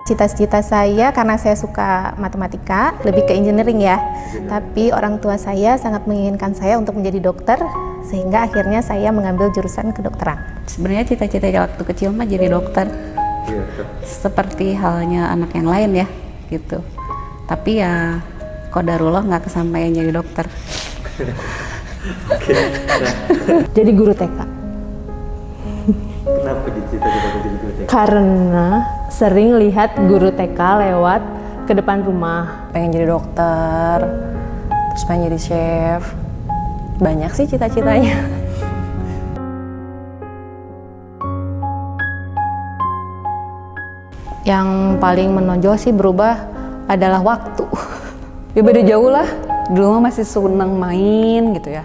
Cita-cita saya karena saya suka matematika, lebih ke engineering ya. Tapi orang tua saya sangat menginginkan saya untuk menjadi dokter, sehingga akhirnya saya mengambil jurusan kedokteran. Sebenarnya cita-cita waktu kecil mah jadi dokter. Seperti halnya anak yang lain ya, gitu. Tapi ya qadarullah nggak kesampaian jadi dokter. Jadi guru TK. Kenapa dicita-cita jadi guru TK? Karena sering lihat guru TK lewat ke depan rumah. Pengen jadi dokter, terus pengen jadi chef. Banyak sih cita-citanya. Yang paling menonjol sih berubah adalah waktu. Ya beda jauh lah. Dulu mah masih senang main gitu ya.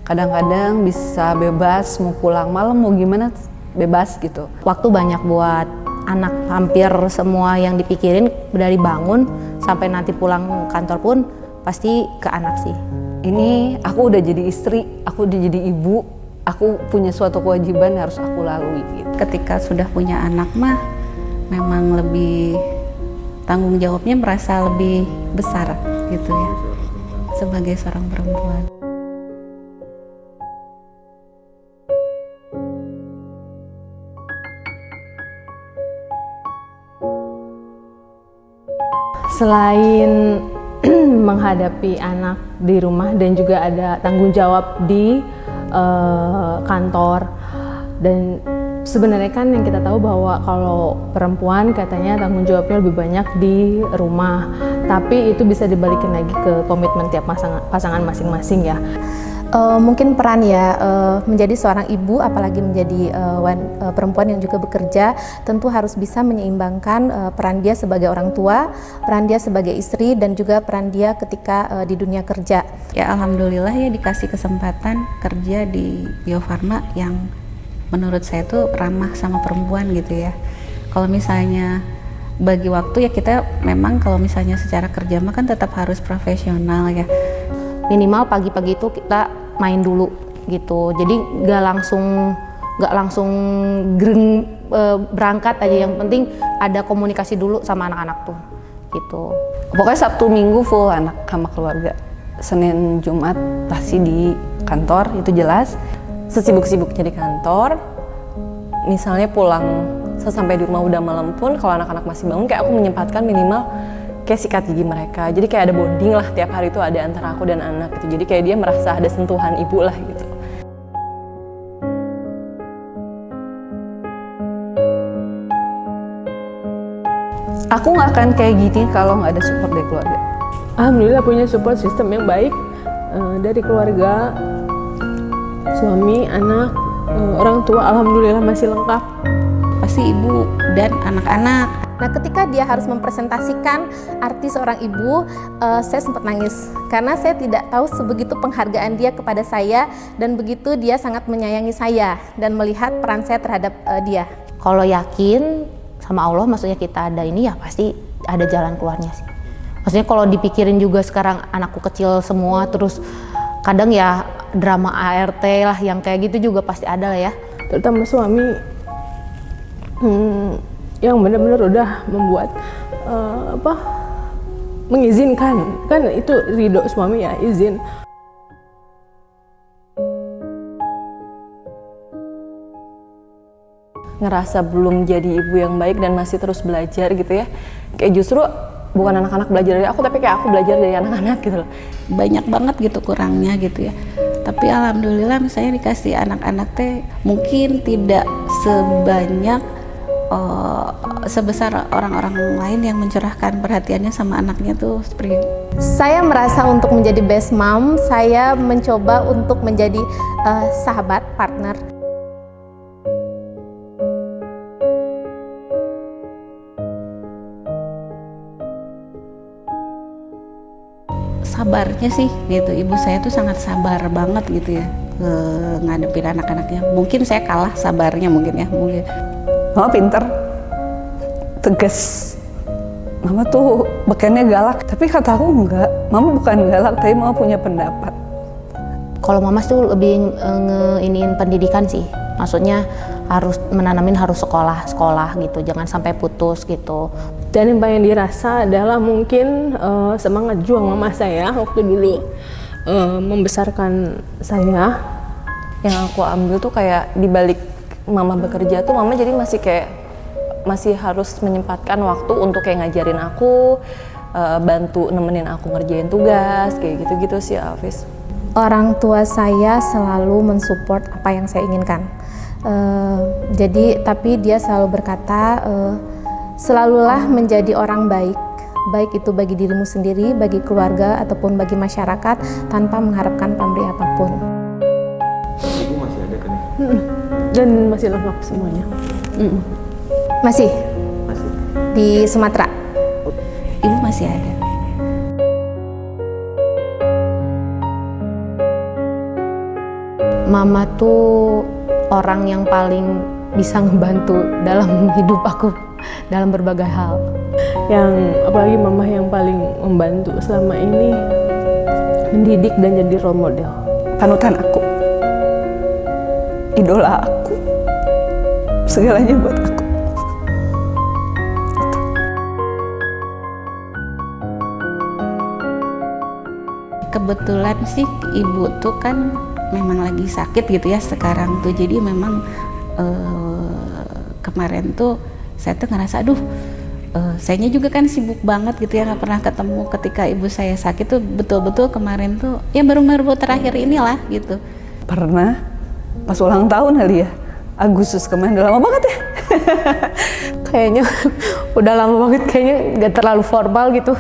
Kadang-kadang bisa bebas, mau pulang malam mau gimana bebas gitu. Waktu banyak buat anak, hampir semua yang dipikirin dari bangun sampai nanti pulang kantor pun pasti ke anak sih. Ini aku udah jadi istri, aku udah jadi ibu, aku punya suatu kewajiban yang harus aku lalui gitu. Ketika sudah punya anak mah memang lebih tanggung jawabnya merasa lebih besar gitu ya, sebagai seorang perempuan. Selain menghadapi anak di rumah dan juga ada tanggung jawab di kantor, dan sebenarnya kan yang kita tahu bahwa kalau perempuan katanya tanggung jawabnya lebih banyak di rumah, tapi itu bisa dibalikin lagi ke komitmen tiap pasangan masing-masing ya. Mungkin peran ya, menjadi seorang ibu, apalagi menjadi perempuan yang juga bekerja, tentu harus bisa menyeimbangkan peran dia sebagai orang tua, peran dia sebagai istri, dan juga peran dia ketika di dunia kerja. Ya alhamdulillah ya dikasih kesempatan kerja di Bio Farma yang menurut saya tuh ramah sama perempuan gitu ya. Kalau misalnya bagi waktu ya kita memang kalau misalnya secara kerja mah kan tetap harus profesional ya. Minimal pagi-pagi itu kita main dulu gitu, jadi nggak langsung berangkat aja, yang penting ada komunikasi dulu sama anak-anak tuh gitu. Pokoknya Sabtu Minggu full anak sama keluarga. Senin Jumat pasti di kantor, itu jelas. Sesibuk-sibuknya di kantor, misalnya pulang sampai di rumah udah malam pun kalau anak-anak masih bangun, kayak aku menyempatkan minimal kayak sikat gigi mereka. Jadi kayak ada bonding lah, tiap hari itu ada antara aku dan anak gitu. Jadi kayak dia merasa ada sentuhan ibu lah gitu. Aku nggak akan kayak gini kalau nggak ada support dari keluarga. Alhamdulillah punya support system yang baik dari keluarga, suami, anak, orang tua. Alhamdulillah masih lengkap. Pasti ibu dan anak-anak. Nah, ketika dia harus mempresentasikan arti seorang ibu, saya sempat nangis karena saya tidak tahu sebegitu penghargaan dia kepada saya dan begitu dia sangat menyayangi saya dan melihat peran saya terhadap dia. Kalau yakin sama Allah, maksudnya kita ada ini ya pasti ada jalan keluarnya sih. Maksudnya kalau dipikirin juga sekarang anakku kecil semua, terus kadang ya drama ART lah yang kayak gitu juga pasti ada lah ya. Terutama suami yang benar-benar udah membuat mengizinkan, kan itu ridho suami ya, izin. Ngerasa belum jadi ibu yang baik dan masih terus belajar gitu ya. Kayak justru bukan anak-anak belajar dari aku, tapi kayak aku belajar dari anak-anak gitu loh. Banyak banget gitu kurangnya gitu ya. Tapi alhamdulillah misalnya dikasih anak-anak teh mungkin tidak sebanyak sebesar orang-orang lain yang mencurahkan perhatiannya sama anaknya tuh seperti. Saya merasa untuk menjadi best mom, saya mencoba untuk menjadi sahabat, partner. Sabarnya sih gitu, ibu saya tuh sangat sabar banget gitu ya ngadepin anak-anaknya. Mungkin saya kalah sabarnya mungkin ya, mungkin. Mama pinter, tegas. Mama tuh bekennya galak, tapi kata aku enggak. Mama bukan galak, tapi mama punya pendapat. Kalau mama tuh lebih ngeiniin pendidikan sih. Maksudnya harus menanamin harus sekolah gitu, jangan sampai putus gitu. Dan yang paling dirasa adalah mungkin semangat juang mama saya waktu dulu membesarkan saya. Yang aku ambil tuh kayak dibalik mama bekerja tuh mama jadi masih harus menyempatkan waktu untuk kayak ngajarin aku, bantu nemenin aku ngerjain tugas kayak gitu-gitu sih Hafiz. Orang tua saya selalu mensupport apa yang saya inginkan. Tapi dia selalu berkata, selalulah menjadi orang baik, baik itu bagi dirimu sendiri, bagi keluarga ataupun bagi masyarakat, tanpa mengharapkan pamrih apapun. Ibu masih ada kan ya? Dan masih lengkap semuanya. Masih Masih. di Sumatera. Ibu masih ada. Mama tuh orang yang paling bisa ngebantu dalam hidup aku dalam berbagai hal. Yang apalagi mama yang paling membantu selama ini mendidik dan jadi role model. Panutan aku, idola aku, segalanya buat aku. Kebetulan sih ibu tuh kan memang lagi sakit gitu ya sekarang tuh, jadi memang kemarin tuh saya tuh ngerasa aduh, sayanya juga kan sibuk banget gitu ya, nggak pernah ketemu ketika ibu saya sakit tuh, betul-betul kemarin tuh ya baru terakhir inilah gitu. Pernah pas ulang tahun kali ya, Agustus kemarin, udah lama banget ya. Kayaknya udah lama banget, kayaknya nggak terlalu formal gitu.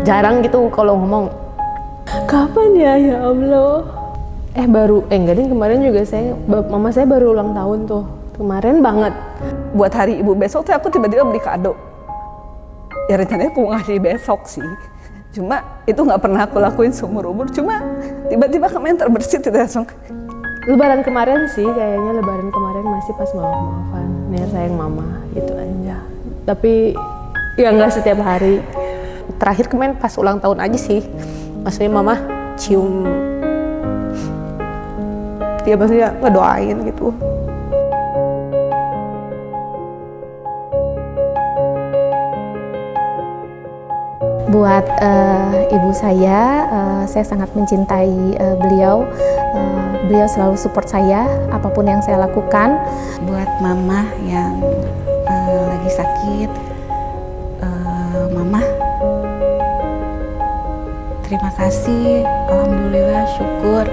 Jarang gitu kalau ngomong. Kapan ya Allah? Enggak deh, kemarin juga mama saya baru ulang tahun tuh. Kemarin banget. Buat hari ibu besok tuh aku tiba-tiba beli kado. Ya rencananya aku mau ngasih besok sih. Cuma itu nggak pernah aku lakuin seumur umur. Cuma tiba-tiba kemarin terbersit itu langsung. Lebaran kemarin sih, kayaknya lebaran kemarin masih pas maaf-maafan. Nih sayang mama, gitu aja. Tapi ya nggak setiap hari. Terakhir kemarin pas ulang tahun aja sih. Maksudnya mama cium, dia maksudnya ngedoain gitu. Buat ibu saya sangat mencintai beliau. Beliau selalu support saya apapun yang saya lakukan. Buat mama yang lagi sakit, mama terima kasih, alhamdulillah, syukur,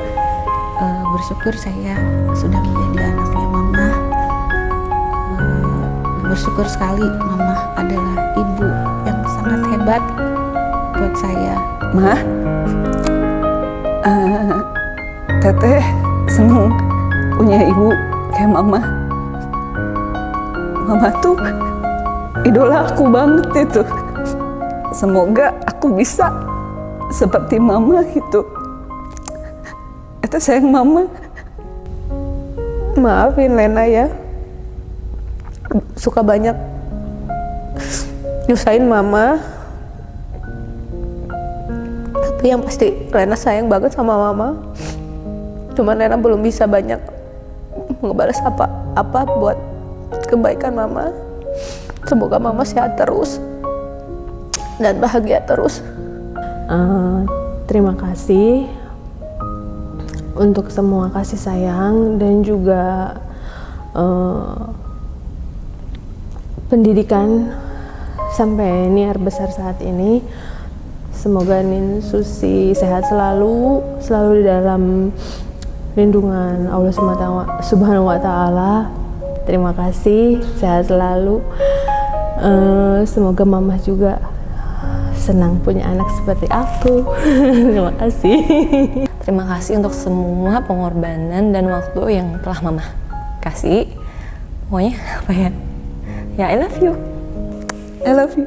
bersyukur saya sudah menjadi anaknya mama. Bersyukur sekali mama adalah ibu yang sangat hebat buat saya. Ma, Teteh seneng punya ibu kayak mama. Mama tuh idola aku banget itu. Semoga aku bisa seperti mama gitu. Itu sayang mama. Maafin Lena ya, suka banyak nyusahin mama. Tapi yang pasti Lena sayang banget sama mama. Cuman Lena belum bisa banyak ngebalas apa buat kebaikan mama. Semoga mama sehat terus dan bahagia terus. Terima kasih untuk semua kasih sayang dan juga pendidikan sampai Niar besar saat ini. Semoga Nin Susi sehat selalu di dalam lindungan Allah Subhanahu wa Ta'ala. Terima kasih, sehat selalu. Semoga mama juga senang punya anak seperti aku. Terima kasih. Terima kasih untuk semua pengorbanan dan waktu yang telah mama kasih. Pokoknya apa ya? Ya, I love you. I love you.